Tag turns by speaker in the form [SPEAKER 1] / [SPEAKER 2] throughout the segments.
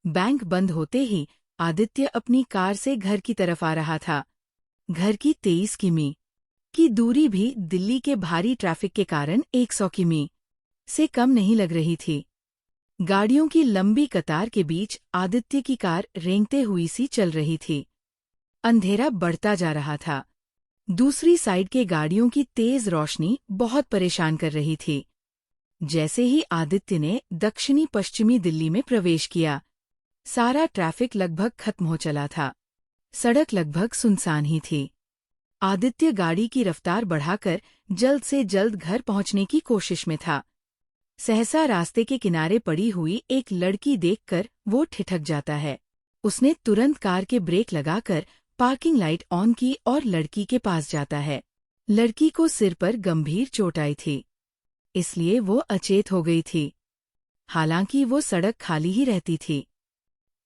[SPEAKER 1] Bank बंद होते ही आदित्य अपनी कार से घर की तरफ आ रहा था। घर की 23 किमी की दूरी भी दिल्ली के भारी ट्रैफिक के कारण 100 किमी से कम नहीं लग रही थी। गाड़ियों की लंबी कतार के बीच आदित्य की कार रेंगते हुई सी चल रही थी। अंधेरा बढ़ता जा रहा था। दूसरी साइड के गाड़ियों की तेज रोशनी बहुत परेशान कर रही थी। जैसे ही आदित्य ने दक्षिणी पश्चिमी दिल्ली में प्रवेश किया, सारा ट्रैफिक लगभग खत्म हो चला था। सड़क लगभग सुनसान ही थी। आदित्य गाड़ी की रफ्तार बढ़ाकर जल्द से जल्द घर पहुंचने की कोशिश में था। सहसा रास्ते के किनारे पड़ी हुई एक लड़की देखकर वो ठिठक जाता है। उसने तुरंत कार के ब्रेक लगाकर पार्किंग लाइट ऑन की और लड़की के पास जाता है। लड़की को सिर पर गंभीर चोट आई थी, इसलिए वो अचेत हो गई थी। हालांकि वो सड़क खाली ही रहती थी,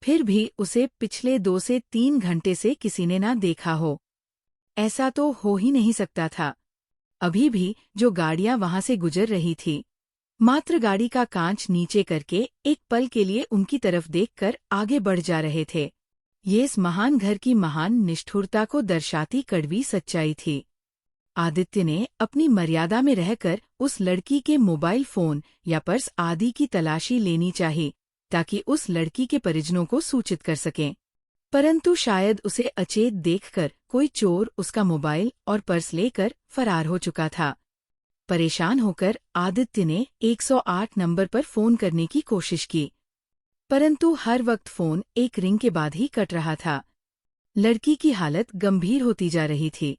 [SPEAKER 1] फिर भी उसे पिछले 2 से 3 घंटे से किसी ने ना देखा हो। ऐसा तो हो ही नहीं सकता था। अभी भी जो गाड़ियां वहां से गुजर रही थी, मात्र गाड़ी का कांच नीचे करके एक पल के लिए उनकी तरफ देखकर आगे बढ़ जा रहे थे। ये इस महान घर की महान निष्ठुरता को दर्शाती कड़वी सच्चाई थी। आदित्य ने अपनी मर्यादा में रहकर उस लड़की के मोबाइल फोन या पर्स आदि की तलाशी लेनी चाहिए, ताकि उस लड़की के परिजनों को सूचित कर सकें। परंतु शायद उसे अचेत देखकर कोई चोर उसका मोबाइल और पर्स लेकर फरार हो चुका था। परेशान होकर आदित्य ने 108 नंबर पर फोन करने की कोशिश की, परंतु हर वक्त फोन एक रिंग के बाद ही कट रहा था। लड़की की हालत गंभीर होती जा रही थी,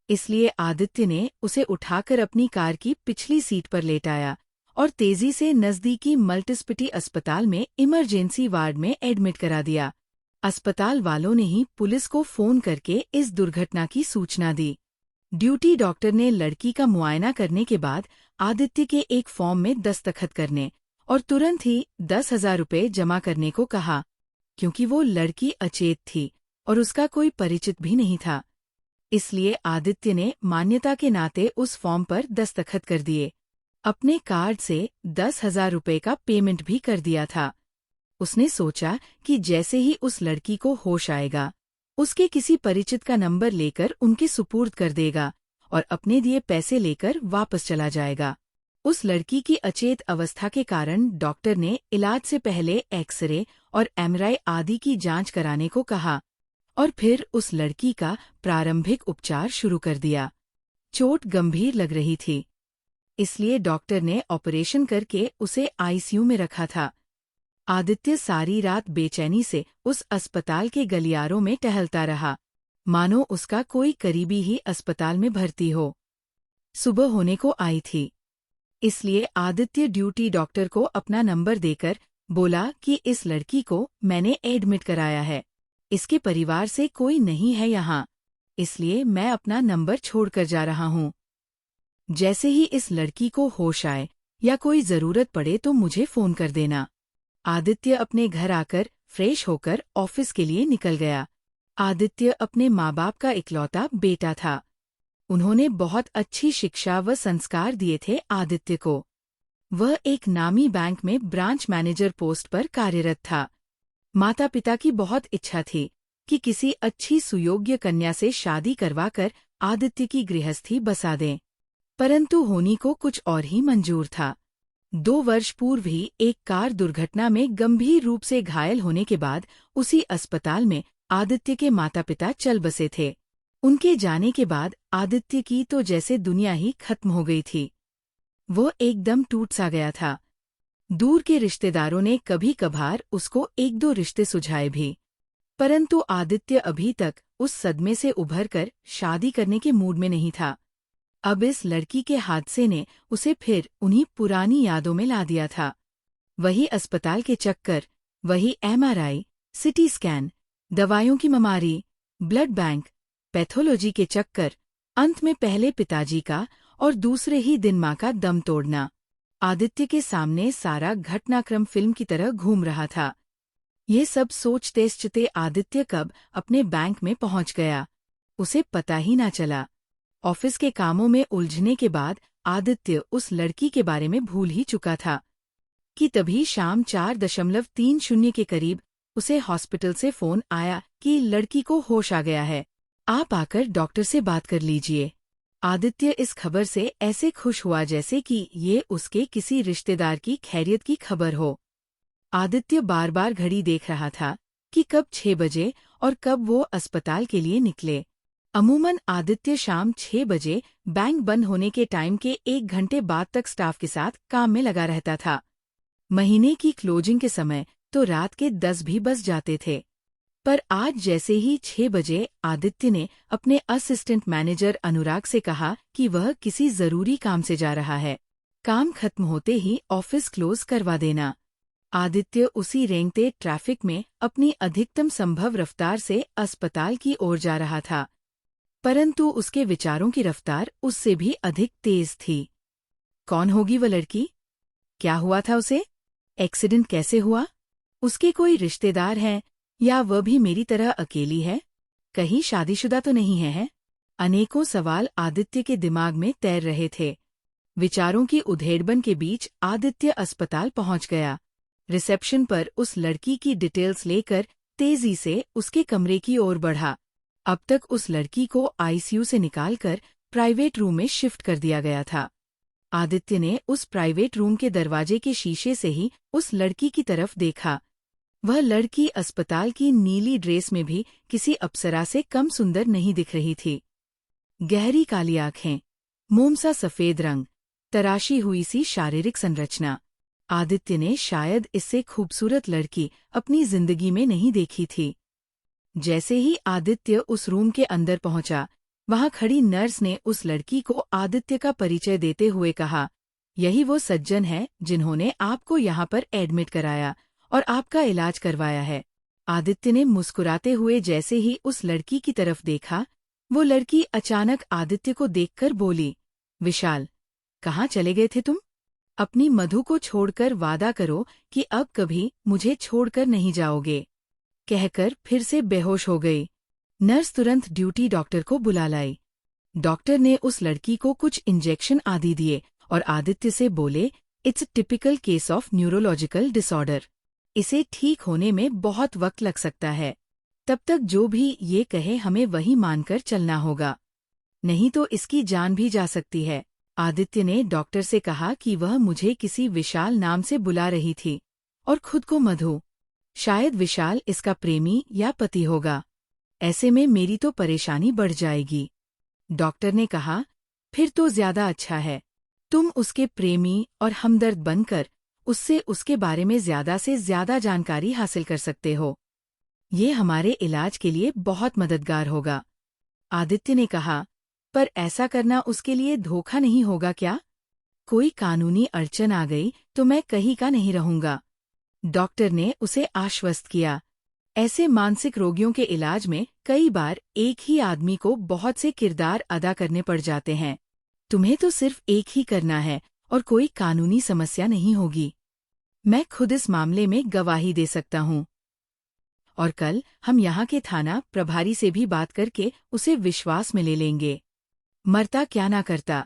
[SPEAKER 1] इसलिए आदित्य ने उसे उठाकर अपनी कार की पिछली सीट पर लेटाया और तेजी से नजदीकी मल्टीस्पेशलिटी अस्पताल में इमरजेंसी वार्ड में एडमिट करा दिया। अस्पताल वालों ने ही पुलिस को फोन करके इस दुर्घटना की सूचना दी। ड्यूटी डॉक्टर ने लड़की का मुआयना करने के बाद आदित्य के एक फॉर्म में दस्तखत करने और तुरंत ही 10,000 रुपये जमा करने को कहा, क्योंकि वो लड़की अचेत थी और उसका कोई परिचित भी नहीं था। इसलिए आदित्य ने मान्यता के नाते उस फॉर्म पर दस्तखत कर दिए। अपने कार्ड से 10,000 रुपये का पेमेंट भी कर दिया था। उसने सोचा कि जैसे ही उस लड़की को होश आएगा, उसके किसी परिचित का नंबर लेकर उनके सुपुर्द कर देगा और अपने दिए पैसे लेकर वापस चला जाएगा। उस लड़की की अचेत अवस्था के कारण डॉक्टर ने इलाज से पहले एक्सरे और एमआरआई आदि की जांच कराने को कहा और फिर उस लड़की का प्रारंभिक उपचार शुरू कर दिया। चोट गंभीर लग रही थी, इसलिए डॉक्टर ने ऑपरेशन करके उसे आईसीयू में रखा था। आदित्य सारी रात बेचैनी से उस अस्पताल के गलियारों में टहलता रहा, मानो उसका कोई करीबी ही अस्पताल में भर्ती हो। सुबह होने को आई थी, इसलिए आदित्य ड्यूटी डॉक्टर को अपना नंबर देकर बोला कि इस लड़की को मैंने एडमिट कराया है। इसके परिवार से कोई नहीं है यहाँ, इसलिए मैं अपना नंबर छोड़कर जा रहा हूँ। जैसे ही इस लड़की को होश आए या कोई जरूरत पड़े तो मुझे फोन कर देना। आदित्य अपने घर आकर फ्रेश होकर ऑफिस के लिए निकल गया। आदित्य अपने माँ बाप का इकलौता बेटा था। उन्होंने बहुत अच्छी शिक्षा व संस्कार दिए थे आदित्य को। वह एक नामी बैंक में ब्रांच मैनेजर पोस्ट पर कार्यरत था। माता पिता की बहुत इच्छा थी कि किसी अच्छी सुयोग्य कन्या से शादी करवाकर आदित्य की गृहस्थी बसा दें, परंतु होनी को कुछ और ही मंजूर था। 2 वर्ष पूर्व ही एक कार दुर्घटना में गंभीर रूप से घायल होने के बाद उसी अस्पताल में आदित्य के माता पिता चल बसे थे। उनके जाने के बाद आदित्य की तो जैसे दुनिया ही खत्म हो गई थी। वो एकदम टूट सा गया था। दूर के रिश्तेदारों ने कभी कभार उसको 1-2 रिश्ते सुझाए भी, परंतु आदित्य अभी तक उस सदमे से उभरकर शादी करने के मूड में नहीं था। अब इस लड़की के हादसे ने उसे फिर उन्हीं पुरानी यादों में ला दिया था। वही अस्पताल के चक्कर, वही एमआरआई, सिटी स्कैन, दवाइयों की ममारी, ब्लड बैंक, पैथोलॉजी के चक्कर, अंत में पहले पिताजी का और दूसरे ही दिन माँ का दम तोड़ना। आदित्य के सामने सारा घटनाक्रम फिल्म की तरह घूम रहा था। ये सब सोचते आदित्य कब अपने बैंक में पहुंच गया, उसे पता ही ना चला। ऑफिस के कामों में उलझने के बाद आदित्य उस लड़की के बारे में भूल ही चुका था कि तभी शाम 4:30 के करीब उसे हॉस्पिटल से फोन आया कि लड़की को होश आ गया है, आप आकर डॉक्टर से बात कर लीजिए। आदित्य इस खबर से ऐसे खुश हुआ जैसे कि ये उसके किसी रिश्तेदार की खैरियत की खबर हो। आदित्य बार बार घड़ी देख रहा था कि कब 6 बजे और कब वो अस्पताल के लिए निकले। अमूमन आदित्य शाम 6 बजे बैंक बंद होने के टाइम के 1 घंटे बाद तक स्टाफ के साथ काम में लगा रहता था। महीने की क्लोजिंग के समय तो रात के 10 भी बज जाते थे। पर आज जैसे ही 6 बजे आदित्य ने अपने असिस्टेंट मैनेजर अनुराग से कहा कि वह किसी जरूरी काम से जा रहा है, काम खत्म होते ही ऑफिस क्लोज करवा देना। आदित्य उसी रेंगते ट्रैफिक में अपनी अधिकतम संभव रफ्तार से अस्पताल की ओर जा रहा था, परंतु उसके विचारों की रफ्तार उससे भी अधिक तेज थी। कौन होगी वह लड़की? क्या हुआ था उसे? एक्सीडेंट कैसे हुआ? उसके कोई रिश्तेदार हैं या वह भी मेरी तरह अकेली है? कहीं शादीशुदा तो नहीं है? अनेकों सवाल आदित्य के दिमाग में तैर रहे थे। विचारों की उधेड़बन के बीच आदित्य अस्पताल पहुंच गया। रिसेप्शन पर उस लड़की की डिटेल्स लेकर तेजी से उसके कमरे की ओर बढ़ा। अब तक उस लड़की को आईसीयू से निकालकर प्राइवेट रूम में शिफ्ट कर दिया गया था। आदित्य ने उस प्राइवेट रूम के दरवाजे के शीशे से ही उस लड़की की तरफ देखा। वह लड़की अस्पताल की नीली ड्रेस में भी किसी अप्सरा से कम सुंदर नहीं दिख रही थी। गहरी काली आंखें, मोम सा सफेद रंग, तराशी हुई सी शारीरिक संरचना। आदित्य ने शायद इससे खूबसूरत लड़की अपनी जिंदगी में नहीं देखी थी। जैसे ही आदित्य उस रूम के अंदर पहुंचा, वहां खड़ी नर्स ने उस लड़की को आदित्य का परिचय देते हुए कहा, यही वो सज्जन है जिन्होंने आपको यहाँ पर एडमिट कराया और आपका इलाज करवाया है। आदित्य ने मुस्कुराते हुए जैसे ही उस लड़की की तरफ देखा, वो लड़की अचानक आदित्य को देखकर बोली, विशाल, कहाँ चले गए थे तुम? अपनी मधु को छोड़कर वादा करो कि अब कभी मुझे छोड़कर नहीं जाओगे, कहकर फिर से बेहोश हो गई। नर्स तुरंत ड्यूटी डॉक्टर को बुला लाई। डॉक्टर ने उस लड़की को कुछ इंजेक्शन आदि दिए और आदित्य से बोले, it's typical case of neurological disorder. इसे ठीक होने में बहुत वक्त लग सकता है। तब तक जो भी ये कहे हमें वही मानकर चलना होगा, नहीं तो इसकी जान भी जा सकती है। आदित्य ने डॉक्टर से कहा कि वह मुझे किसी विशाल नाम से बुला रही थी और खुद को मधु। शायद विशाल इसका प्रेमी या पति होगा। ऐसे में मेरी तो परेशानी बढ़ जाएगी। डॉक्टर ने कहा, फिर तो ज्यादा अच्छा है, तुम उसके प्रेमी और हमदर्द बनकर उससे उसके बारे में ज्यादा से ज्यादा जानकारी हासिल कर सकते हो। ये हमारे इलाज के लिए बहुत मददगार होगा। आदित्य ने कहा, पर ऐसा करना उसके लिए धोखा नहीं होगा क्या? कोई कानूनी अड़चन आ गई तो मैं कहीं का नहीं रहूंगा। डॉक्टर ने उसे आश्वस्त किया। ऐसे मानसिक रोगियों के इलाज में कई बार एक ही आदमी को बहुत से किरदार अदा करने पड़ जाते हैं। तुम्हें तो सिर्फ एक ही करना है और कोई कानूनी समस्या नहीं होगी। मैं खुद इस मामले में गवाही दे सकता हूँ। और कल हम यहाँ के थाना प्रभारी से भी बात करके उसे विश्वास में ले लेंगे। मरता क्या ना करता।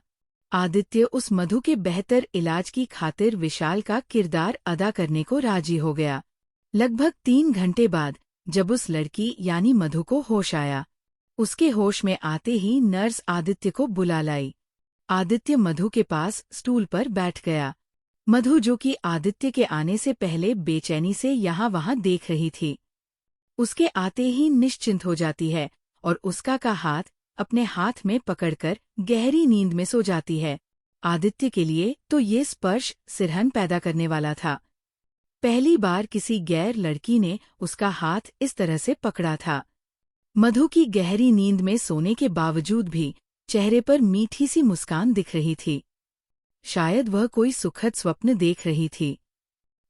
[SPEAKER 1] आदित्य उस मधु के बेहतर इलाज की खातिर विशाल का किरदार अदा करने को राजी हो गया। लगभग 3 घंटे बाद जब उस लड़की यानी मधु को होश आया, उसके होश में आते ही नर्स आदित्य को बुला लाई। आदित्य मधु के पास स्टूल पर बैठ गया। मधु, जो कि आदित्य के आने से पहले बेचैनी से यहाँ वहाँ देख रही थी, उसके आते ही निश्चिंत हो जाती है और उसका का हाथ अपने हाथ में पकड़कर गहरी नींद में सो जाती है। आदित्य के लिए तो ये स्पर्श सिरहन पैदा करने वाला था। पहली बार किसी गैर लड़की ने उसका हाथ इस तरह से पकड़ा था। मधु की गहरी नींद में सोने के बावजूद भी चेहरे पर मीठी सी मुस्कान दिख रही थी। शायद वह कोई सुखद स्वप्न देख रही थी।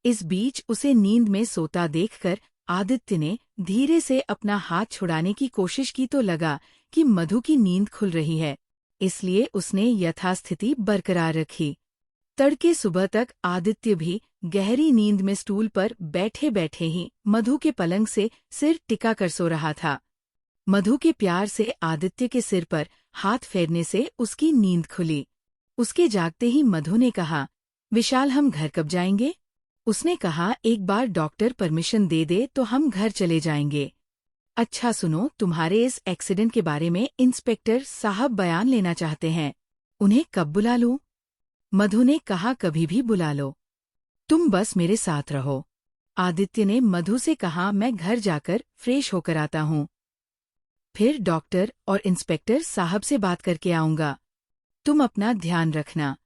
[SPEAKER 1] इस बीच उसे नींद में सोता देखकर आदित्य ने धीरे से अपना हाथ छुड़ाने की कोशिश की तो लगा कि मधु की नींद खुल रही है, इसलिए उसने यथास्थिति बरकरार रखी। तड़के सुबह तक आदित्य भी गहरी नींद में स्टूल पर बैठे बैठे ही मधु के पलंग से सिर टिका कर सो रहा था। मधु के प्यार से आदित्य के सिर पर हाथ फेरने से उसकी नींद खुली। उसके जागते ही मधु ने कहा, विशाल, हम घर कब जाएंगे? उसने कहा, एक बार डॉक्टर परमिशन दे दे तो हम घर चले जाएंगे। अच्छा सुनो, तुम्हारे इस एक्सीडेंट के बारे में इंस्पेक्टर साहब बयान लेना चाहते हैं। उन्हें कब बुला लूं? मधु ने कहा, कभी भी बुला लो, तुम बस मेरे साथ रहो। आदित्य ने मधु से कहा, मैं घर जाकर फ्रेश होकर आता हूँ, फिर डॉक्टर और इंस्पेक्टर साहब से बात करके आऊंगा। तुम अपना ध्यान रखना।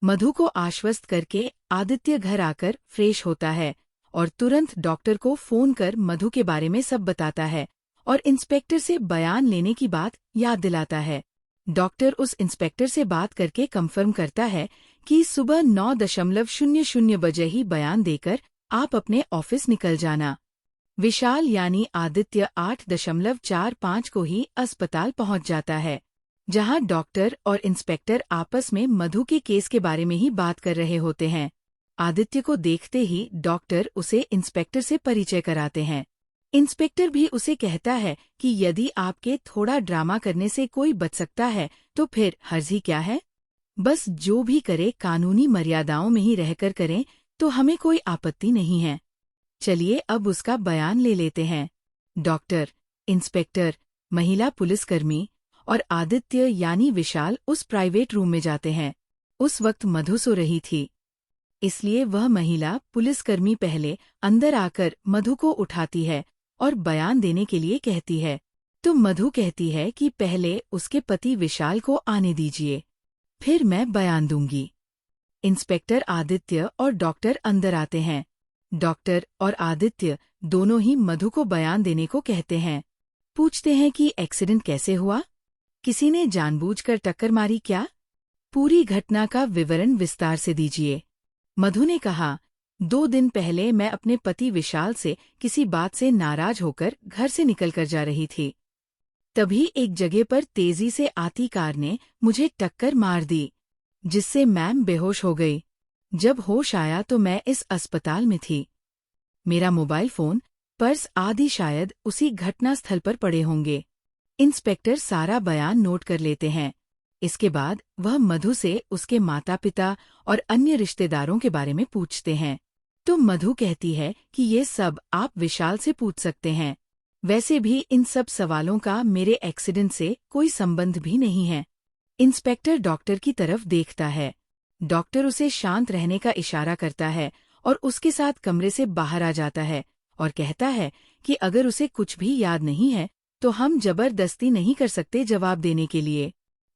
[SPEAKER 1] मधु को आश्वस्त करके आदित्य घर आकर फ्रेश होता है और तुरंत डॉक्टर को फोन कर मधु के बारे में सब बताता है और इंस्पेक्टर से बयान लेने की बात याद दिलाता है। डॉक्टर उस इंस्पेक्टर से बात करके कंफर्म करता है कि सुबह 9:00 बजे ही बयान देकर आप अपने ऑफिस निकल जाना। विशाल यानी आदित्य 8:45 को ही अस्पताल पहुंच जाता है, जहां डॉक्टर और इंस्पेक्टर आपस में मधु के केस के बारे में ही बात कर रहे होते हैं। आदित्य को देखते ही डॉक्टर उसे इंस्पेक्टर से परिचय कराते हैं। इंस्पेक्टर भी उसे कहता है कि यदि आपके थोड़ा ड्रामा करने से कोई बच सकता है तो फिर हर्ज ही क्या है। बस जो भी करे कानूनी मर्यादाओं में ही रहकर करें तो हमें कोई आपत्ति नहीं है। चलिए अब उसका बयान ले लेते हैं। डॉक्टर, इंस्पेक्टर, महिला पुलिसकर्मी और आदित्य यानी विशाल उस प्राइवेट रूम में जाते हैं। उस वक्त मधु सो रही थी, इसलिए वह महिला पुलिसकर्मी पहले अंदर आकर मधु को उठाती है और बयान देने के लिए कहती है। तो मधु कहती है कि पहले उसके पति विशाल को आने दीजिए, फिर मैं बयान दूंगी। इंस्पेक्टर, आदित्य और डॉक्टर अंदर आते हैं। डॉक्टर और आदित्य दोनों ही मधु को बयान देने को कहते हैं। पूछते हैं कि एक्सीडेंट कैसे हुआ, किसी ने जानबूझकर टक्कर मारी क्या? पूरी घटना का विवरण विस्तार से दीजिए। मधु ने कहा, 2 दिन पहले मैं अपने पति विशाल से किसी बात से नाराज होकर घर से निकलकर जा रही थी। तभी एक जगह पर तेजी से आती कार ने मुझे टक्कर मार दी, जिससे मैम बेहोश हो गई। जब होश आया तो मैं इस अस्पताल में थी। मेरा मोबाइल फोन, पर्स आदि शायद उसी घटनास्थल पर पड़े होंगे। इंस्पेक्टर सारा बयान नोट कर लेते हैं। इसके बाद वह मधु से उसके माता पिता और अन्य रिश्तेदारों के बारे में पूछते हैं। तो मधु कहती है कि ये सब आप विशाल से पूछ सकते हैं। वैसे भी इन सब सवालों का मेरे एक्सीडेंट से कोई संबंध भी नहीं है। इंस्पेक्टर डॉक्टर की तरफ देखता है। डॉक्टर उसे शांत रहने का इशारा करता है और उसके साथ कमरे से बाहर आ जाता है और कहता है कि अगर उसे कुछ भी याद नहीं है तो हम जबरदस्ती नहीं कर सकते जवाब देने के लिए।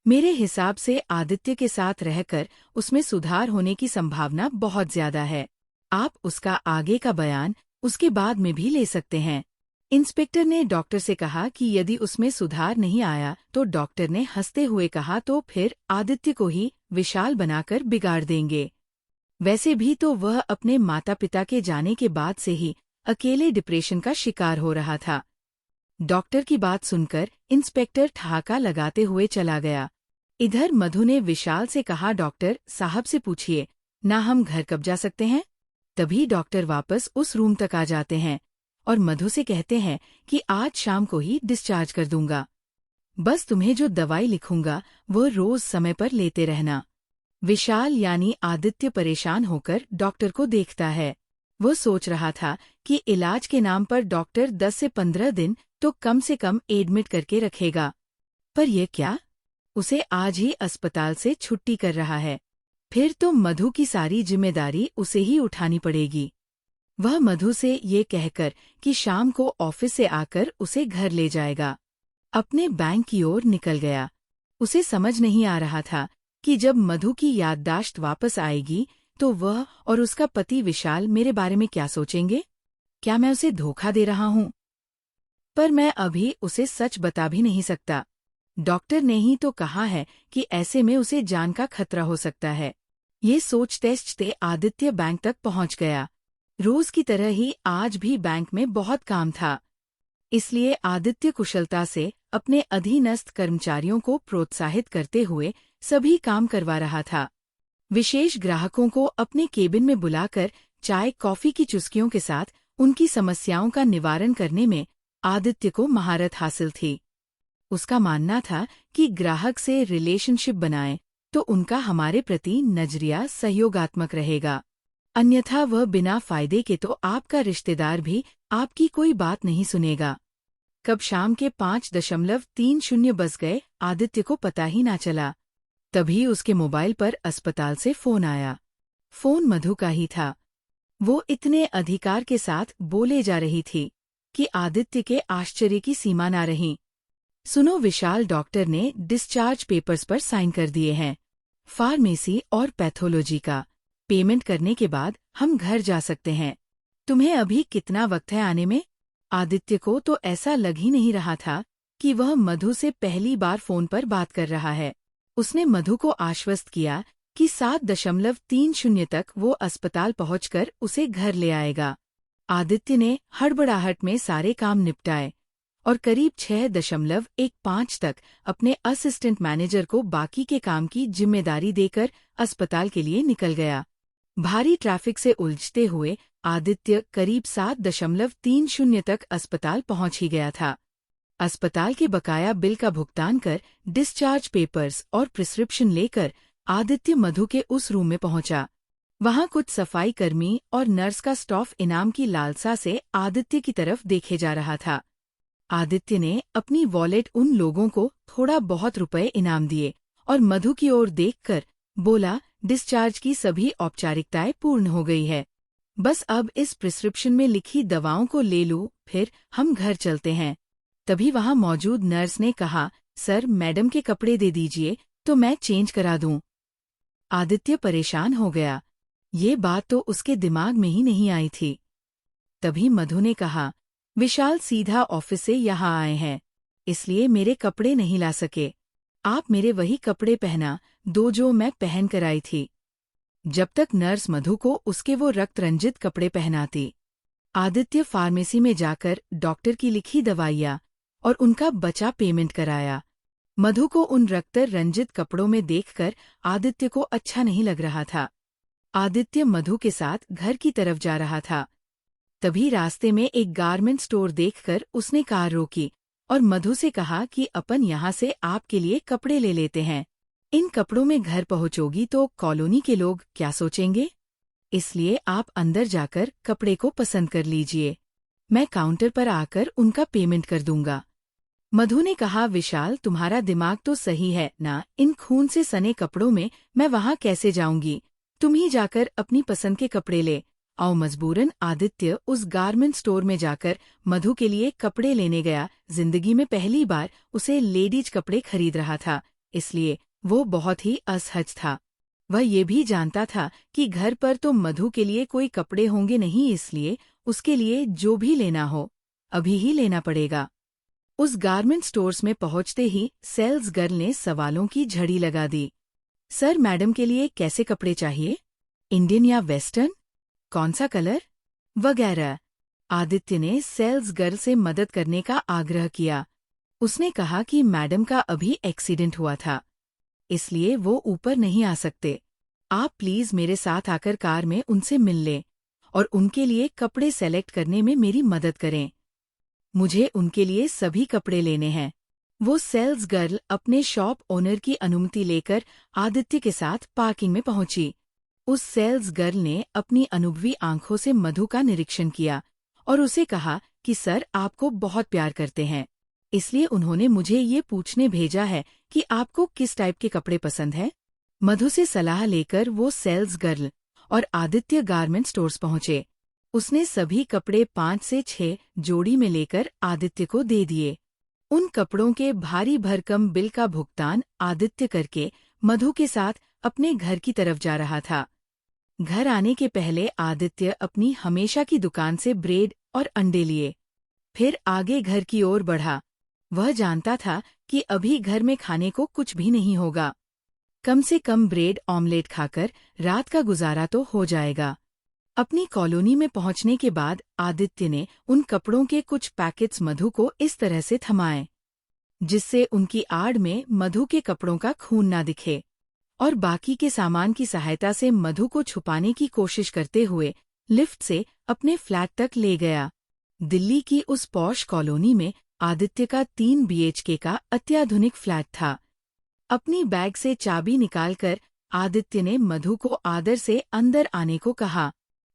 [SPEAKER 1] मेरे हिसाब से आदित्य के साथ रहकर उसमें सुधार होने की संभावना बहुत ज्यादा है। आप उसका आगे का बयान उसके बाद में भी ले सकते हैं। इंस्पेक्टर ने डॉक्टर से कहा कि यदि उसमें सुधार नहीं आया तो डॉक्टर ने हंसते हुए कहा, तो फिर आदित्य को ही विशाल बनाकर बिगाड़ देंगे। वैसे भी तो वह अपने माता पिता के जाने के बाद से ही अकेले डिप्रेशन का शिकार हो रहा था। डॉक्टर की बात सुनकर इंस्पेक्टर ठहाका लगाते हुए चला गया। इधर मधु ने विशाल से कहा, डॉक्टर साहब से पूछिए ना हम घर कब जा सकते हैं। तभी डॉक्टर वापस उस रूम तक आ जाते हैं और मधु से कहते हैं कि आज शाम को ही डिस्चार्ज कर दूंगा। बस तुम्हें जो दवाई लिखूंगा वो रोज समय पर लेते रहना। विशाल यानी आदित्य परेशान होकर डॉक्टर को देखता है। वो सोच रहा था कि इलाज के नाम पर डॉक्टर 10 से 15 दिन तो कम से कम एडमिट करके रखेगा, पर यह क्या, उसे आज ही अस्पताल से छुट्टी कर रहा है। फिर तो मधु की सारी जिम्मेदारी उसे ही उठानी पड़ेगी। वह मधु से ये कहकर कि शाम को ऑफिस से आकर उसे घर ले जाएगा, अपने बैंक की ओर निकल गया। उसे समझ नहीं आ रहा था कि जब मधु की याददाश्त वापस आएगी तो वह और उसका पति विशाल मेरे बारे में क्या सोचेंगे। क्या मैं उसे धोखा दे रहा हूँ? पर मैं अभी उसे सच बता भी नहीं सकता। डॉक्टर ने ही तो कहा है कि ऐसे में उसे जान का खतरा हो सकता है। ये सोचते आदित्य बैंक तक पहुंच गया। रोज की तरह ही आज भी बैंक में बहुत काम था, इसलिए आदित्य कुशलता से अपने अधीनस्थ कर्मचारियों को प्रोत्साहित करते हुए सभी काम करवा रहा था। विशेष ग्राहकों को अपने केबिन में बुलाकर चाय कॉफी की चुस्कियों के साथ उनकी समस्याओं का निवारण करने में आदित्य को महारत हासिल थी। उसका मानना था कि ग्राहक से रिलेशनशिप बनाएं तो उनका हमारे प्रति नजरिया सहयोगात्मक रहेगा। अन्यथा वह बिना फायदे के तो आपका रिश्तेदार भी आपकी कोई बात नहीं सुनेगा। कब शाम के 5:30 बज गए, आदित्य को पता ही ना चला। तभी उसके मोबाइल पर अस्पताल से फोन आया। फोन मधु का ही था। वो इतने अधिकार के साथ बोले जा रही थी कि आदित्य के आश्चर्य की सीमा ना रही। सुनो विशाल, डॉक्टर ने डिस्चार्ज पेपर्स पर साइन कर दिए हैं। फार्मेसी और पैथोलॉजी का पेमेंट करने के बाद हम घर जा सकते हैं। तुम्हें अभी कितना वक्त है आने में? आदित्य को तो ऐसा लग ही नहीं रहा था कि वह मधु से पहली बार फोन पर बात कर रहा है। उसने मधु को आश्वस्त किया कि 7:30 तक वो अस्पताल पहुंचकर उसे घर ले आएगा। आदित्य ने हड़बड़ाहट में सारे काम निपटाए और करीब 6:15 तक अपने असिस्टेंट मैनेजर को बाकी के काम की जिम्मेदारी देकर अस्पताल के लिए निकल गया। भारी ट्रैफिक से उलझते हुए आदित्य करीब 7:30 तक अस्पताल पहुंच ही गया था। अस्पताल के बकाया बिल का भुगतान कर डिस्चार्ज पेपर्स और प्रिस्क्रिप्शन लेकर आदित्य मधु के उस रूम में पहुंचा। वहां कुछ सफाई कर्मी और नर्स का स्टाफ इनाम की लालसा से आदित्य की तरफ देखे जा रहा था। आदित्य ने अपनी वॉलेट उन लोगों को थोड़ा बहुत रुपए इनाम दिए और मधु की ओर देखकर बोला, डिस्चार्ज की सभी औपचारिकताएं पूर्ण हो गई है। बस अब इस प्रिस्क्रिप्शन में लिखी दवाओं को ले लूं, फिर हम घर चलते हैं। तभी वहां मौजूद नर्स ने कहा, सर मैडम के कपड़े दे दीजिए तो मैं चेंज करा दूं। आदित्य परेशान हो गया। ये बात तो उसके दिमाग में ही नहीं आई थी। तभी मधु ने कहा, विशाल सीधा ऑफिस से यहाँ आए हैं, इसलिए मेरे कपड़े नहीं ला सके। आप मेरे वही कपड़े पहना दो जो मैं पहन कर आई थी। जब तक नर्स मधु को उसके वो रक्त रंजित कपड़े पहनाती, आदित्य फार्मेसी में जाकर डॉक्टर की लिखी दवाइयाँ और उनका बचा पेमेंट कराया। मधु को उन रक्त रंजित कपड़ों में देखकर आदित्य को अच्छा नहीं लग रहा था। आदित्य मधु के साथ घर की तरफ जा रहा था। तभी रास्ते में एक गारमेंट स्टोर देखकर उसने कार रोकी और मधु से कहा कि अपन यहाँ से आपके लिए कपड़े ले लेते हैं। इन कपड़ों में घर पहुंचोगी तो कॉलोनी के लोग क्या सोचेंगे? इसलिए आप अंदर जाकर कपड़े को पसंद कर लीजिए। मैं काउंटर पर आकर उनका पेमेंट कर दूंगा। मधु ने कहा, विशाल तुम्हारा दिमाग तो सही है ना, इन खून से सने कपड़ों में मैं वहां कैसे जाऊंगी? तुम ही जाकर अपनी पसंद के कपड़े ले आओ। मजबूरन आदित्य उस गारमेंट स्टोर में जाकर मधु के लिए कपड़े लेने गया। जिंदगी में पहली बार उसे लेडीज कपड़े खरीद रहा था, इसलिए वो बहुत ही असहज था। वह ये भी जानता था कि घर पर तो मधु के लिए कोई कपड़े होंगे नहीं, इसलिए उसके लिए जो भी लेना हो अभी ही लेना पड़ेगा। उस गारमेंट स्टोर्स में पहुंचते ही सेल्स गर्ल ने सवालों की झड़ी लगा दी। सर मैडम के लिए कैसे कपड़े चाहिए? इंडियन या वेस्टर्न? कौन सा कलर? वगैरह। आदित्य ने सेल्स गर्ल से मदद करने का आग्रह किया। उसने कहा कि मैडम का अभी एक्सीडेंट हुआ था, इसलिए वो ऊपर नहीं आ सकते। आप प्लीज मेरे साथ आकर कार में उनसे मिल लें और उनके लिए कपड़े सेलेक्ट करने में मेरी मदद करें। मुझे उनके लिए सभी कपड़े लेने हैं। वो सेल्स गर्ल अपने शॉप ओनर की अनुमति लेकर आदित्य के साथ पार्किंग में पहुंची। उस सेल्स गर्ल ने अपनी अनुभवी आंखों से मधु का निरीक्षण किया और उसे कहा कि सर आपको बहुत प्यार करते हैं, इसलिए उन्होंने मुझे ये पूछने भेजा है कि आपको किस टाइप के कपड़े पसंद है। मधु से सलाह लेकर वो सेल्स गर्ल और आदित्य गारमेंट स्टोर्स पहुंचे। उसने सभी कपड़े 5 से 6 जोड़ी में लेकर आदित्य को दे दिए। उन कपड़ों के भारी भरकम बिल का भुगतान आदित्य करके मधु के साथ अपने घर की तरफ जा रहा था। घर आने के पहले आदित्य अपनी हमेशा की दुकान से ब्रेड और अंडे लिए, फिर आगे घर की ओर बढ़ा। वह जानता था कि अभी घर में खाने को कुछ भी नहीं होगा। कम से कम ब्रेड ऑमलेट खाकर रात का गुजारा तो हो जाएगा। अपनी कॉलोनी में पहुंचने के बाद आदित्य ने उन कपड़ों के कुछ पैकेट्स मधु को इस तरह से थमाए जिससे उनकी आड़ में मधु के कपड़ों का खून ना दिखे, और बाकी के सामान की सहायता से मधु को छुपाने की कोशिश करते हुए लिफ्ट से अपने फ्लैट तक ले गया। दिल्ली की उस पॉश कॉलोनी में आदित्य का 3 BHK का अत्याधुनिक फ्लैट था। अपनी बैग से चाबी निकालकर आदित्य ने मधु को आदर से अंदर आने को कहा।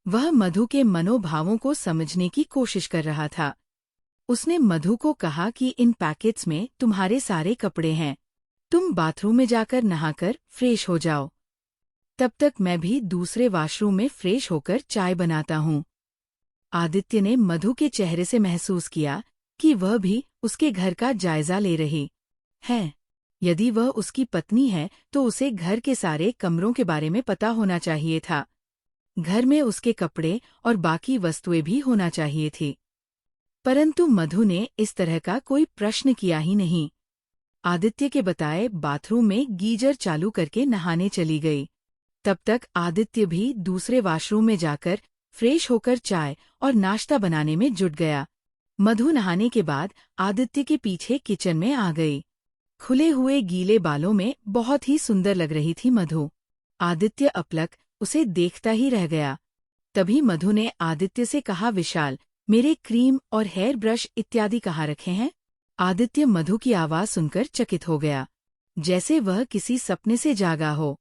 [SPEAKER 1] वह मधु के मनोभावों को समझने की कोशिश कर रहा था। उसने मधु को कहा कि इन पैकेट्स में तुम्हारे सारे कपड़े हैं, तुम बाथरूम में जाकर नहाकर फ्रेश हो जाओ। तब तक मैं भी दूसरे वॉशरूम में फ्रेश होकर चाय बनाता हूँ। आदित्य ने मधु के चेहरे से महसूस किया कि वह भी उसके घर का जायजा ले रही है। यदि वह उसकी पत्नी है तो उसे घर के सारे कमरों के बारे में पता होना चाहिए था। घर में उसके कपड़े और बाकी वस्तुएं भी होना चाहिए थी। परंतु मधु ने इस तरह का कोई प्रश्न किया ही नहीं। आदित्य के बताए बाथरूम में गीजर चालू करके नहाने चली गई। तब तक आदित्य भी दूसरे वॉशरूम में जाकर फ्रेश होकर चाय और नाश्ता बनाने में जुट गया। मधु नहाने के बाद आदित्य के पीछे किचन में आ गई। खुले हुए गीले बालों में बहुत ही सुंदर लग रही थी मधु। आदित्य अपलक उसे देखता ही रह गया। तभी मधु ने आदित्य से कहा, विशाल, मेरे क्रीम और हेयर ब्रश इत्यादि कहाँ रखे हैं? आदित्य मधु की आवाज सुनकर चकित हो गया, जैसे वह किसी सपने से जागा हो।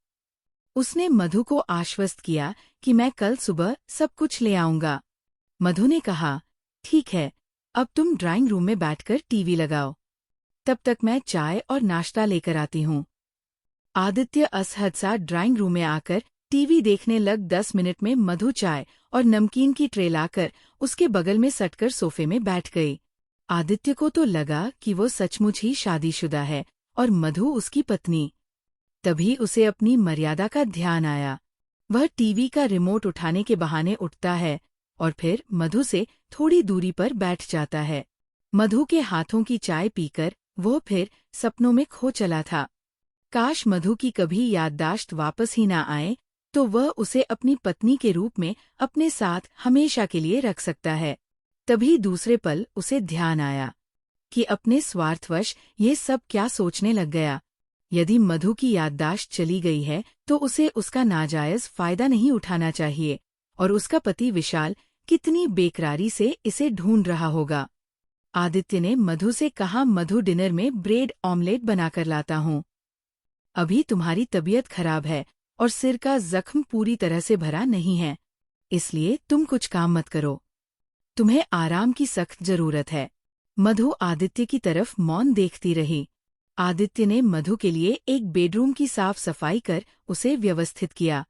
[SPEAKER 1] उसने मधु को आश्वस्त किया कि मैं कल सुबह सब कुछ ले आऊंगा। मधु ने कहा, ठीक है, अब तुम ड्राइंग रूम में बैठकर टीवी लगाओ, तब तक मैं चाय और नाश्ता लेकर आती हूँ। आदित्य असहज सा ड्राइंग रूम में आकर टीवी देखने लग। 10 मिनट में मधु चाय और नमकीन की ट्रे लाकर उसके बगल में सटकर सोफे में बैठ गई। आदित्य को तो लगा कि वो सचमुच ही शादीशुदा है और मधु उसकी पत्नी। तभी उसे अपनी मर्यादा का ध्यान आया। वह टीवी का रिमोट उठाने के बहाने उठता है और फिर मधु से थोड़ी दूरी पर बैठ जाता है। मधु के हाथों की चाय पीकर वो फिर सपनों में खो चला था। काश मधु की कभी याददाश्त वापस ही ना आए, तो वह उसे अपनी पत्नी के रूप में अपने साथ हमेशा के लिए रख सकता है। तभी दूसरे पल उसे ध्यान आया कि अपने स्वार्थवश ये सब क्या सोचने लग गया। यदि मधु की याददाश्त चली गई है तो उसे उसका नाजायज फायदा नहीं उठाना चाहिए, और उसका पति विशाल कितनी बेकरारी से इसे ढूंढ रहा होगा। आदित्य ने मधु से कहा, मधु, डिनर में ब्रेड ऑमलेट बनाकर लाता हूँ। अभी तुम्हारी तबीयत खराब है और सिर का जख्म पूरी तरह से भरा नहीं है, इसलिए तुम कुछ काम मत करो। तुम्हें आराम की सख्त जरूरत है। मधु आदित्य की तरफ मौन देखती रही। आदित्य ने मधु के लिए एक बेडरूम की साफ सफाई कर उसे व्यवस्थित किया।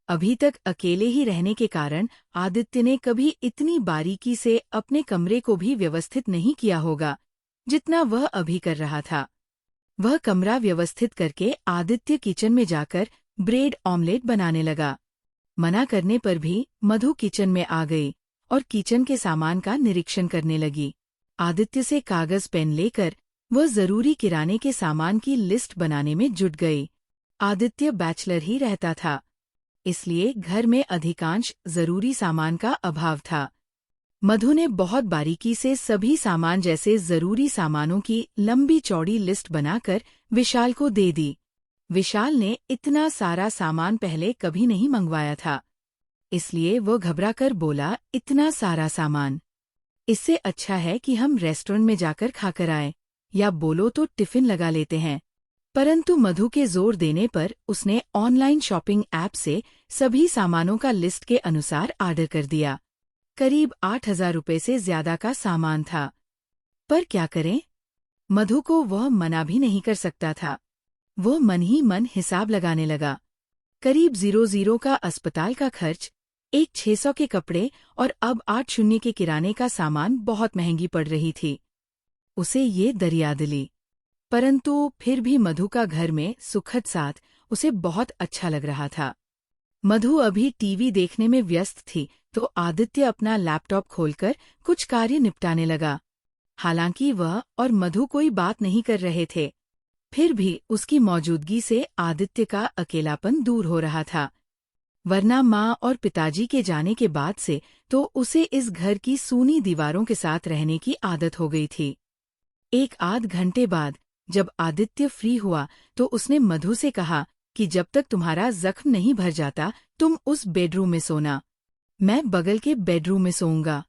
[SPEAKER 1] अभी तक अकेले ही रहने के कारण आदित्य ने कभी इतनी बारीकी से अपने कमरे को भी व्यवस्थित नहीं किया होगा जितना वह अभी कर रहा था। वह कमरा व्यवस्थित करके आदित्य किचन में जाकर ब्रेड ऑमलेट बनाने लगा। मना करने पर भी मधु किचन में आ गई और किचन के सामान का निरीक्षण करने लगी। आदित्य से कागज पेन लेकर वह जरूरी किराने के सामान की लिस्ट बनाने में जुट गई। आदित्य बैचलर ही रहता था, इसलिए घर में अधिकांश जरूरी सामान का अभाव था। मधु ने बहुत बारीकी से सभी सामान जैसे जरूरी सामानों की लंबी चौड़ी लिस्ट बनाकर विशाल को दे दी। विशाल ने इतना सारा सामान पहले कभी नहीं मंगवाया था, इसलिए वो घबराकर बोला, इतना सारा सामान? इससे अच्छा है कि हम रेस्टोरेंट में जाकर खाकर आए, या बोलो तो टिफिन लगा लेते हैं। परंतु मधु के जोर देने पर उसने ऑनलाइन शॉपिंग ऐप से सभी सामानों का लिस्ट के अनुसार ऑर्डर कर दिया। करीब 8,000 रुपये से ज्यादा का सामान था। पर क्या करें, मधु को वह मना भी नहीं कर सकता था। वो मन ही मन हिसाब लगाने लगा। करीब 00 का अस्पताल का खर्च, एक 600 के कपड़े और अब 80 के किराने का सामान बहुत महंगी पड़ रही थी। उसे ये दरिया दिली, परंतु फिर भी मधु का घर में सुखद साथ उसे बहुत अच्छा लग रहा था। मधु अभी टीवी देखने में व्यस्त थी तो आदित्य अपना लैपटॉप खोलकर कुछ कार्य निपटाने लगा। हालांकि वह और मधु कोई बात नहीं कर रहे थे, फिर भी उसकी मौजूदगी से आदित्य का अकेलापन दूर हो रहा था। वरना माँ और पिताजी के जाने के बाद से तो उसे इस घर की सूनी दीवारों के साथ रहने की आदत हो गई थी। एक आध घंटे बाद जब आदित्य फ्री हुआ तो उसने मधु से कहा कि जब तक तुम्हारा जख्म नहीं भर जाता तुम उस बेडरूम में सोना, मैं बगल के बेडरूम में सोऊंगा।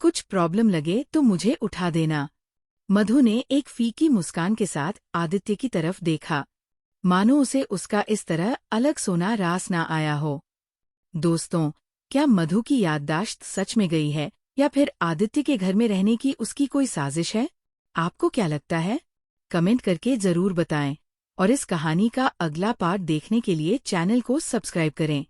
[SPEAKER 1] कुछ प्रॉब्लम लगे तो मुझे उठा देना। मधु ने एक फीकी मुस्कान के साथ आदित्य की तरफ देखा, मानो उसे उसका इस तरह अलग सोना रास ना आया हो। दोस्तों, क्या मधु की याददाश्त सच में गई है या फिर आदित्य के घर में रहने की उसकी कोई साजिश है? आपको क्या लगता है? कमेंट करके जरूर बताएं और इस कहानी का अगला पार्ट देखने के लिए चैनल को सब्सक्राइब करें।